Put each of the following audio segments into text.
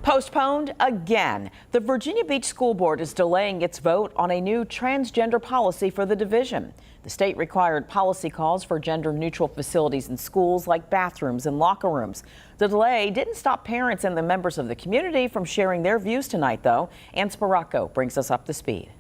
Postponed again. The Virginia Beach School Board is delaying its vote on a new transgender policy for the division. The state required policy calls for gender-neutral facilities in schools like bathrooms and locker rooms. The delay didn't stop parents and the members of the community from sharing their views tonight, though. Ann Sparacco brings us up to speed.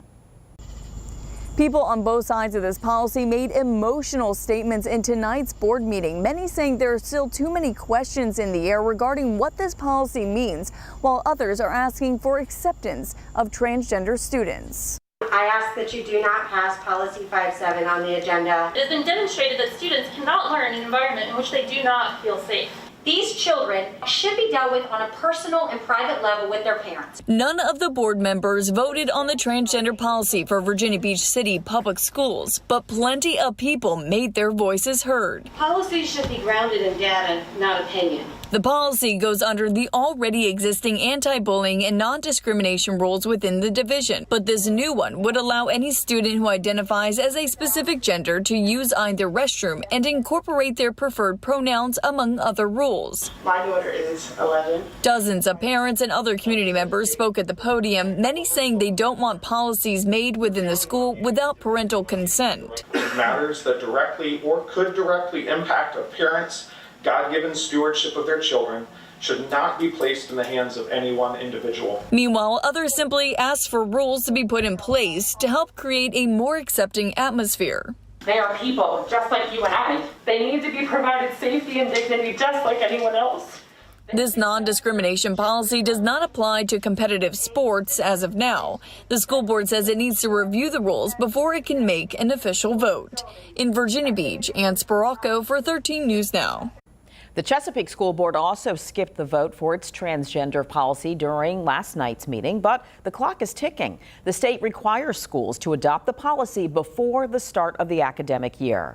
People on both sides of this policy made emotional statements in tonight's board meeting, many saying there are still too many questions in the air regarding what this policy means, while others are asking for acceptance of transgender students. I ask that you do not pass Policy 57 on the agenda. It has been demonstrated that students cannot learn in an environment in which they do not feel safe. These children should be dealt with on a personal and private level with their parents. None of the board members voted on the transgender policy for Virginia Beach City Public Schools, but plenty of people made their voices heard. Policies should be grounded in data, not opinion. The policy goes under the already existing anti-bullying and non-discrimination rules within the division, but this new one would allow any student who identifies as a specific gender to use either restroom and incorporate their preferred pronouns, among other rules. My daughter is 11. Dozens of parents and other community members spoke at the podium, many saying they don't want policies made within the school without parental consent. Matters that directly or could directly impact a parent's God-given stewardship of their children should not be placed in the hands of any one individual. Meanwhile, others simply asked for rules to be put in place to help create a more accepting atmosphere. They are people just like you and I. They need to be provided safety and dignity just like anyone else. This non-discrimination policy does not apply to competitive sports as of now. The school board says it needs to review the rules before it can make an official vote. In Virginia Beach, Ann Sparacco for 13 News Now. The Chesapeake School Board also skipped the vote for its transgender policy during last night's meeting, but the clock is ticking. The state requires schools to adopt the policy before the start of the academic year.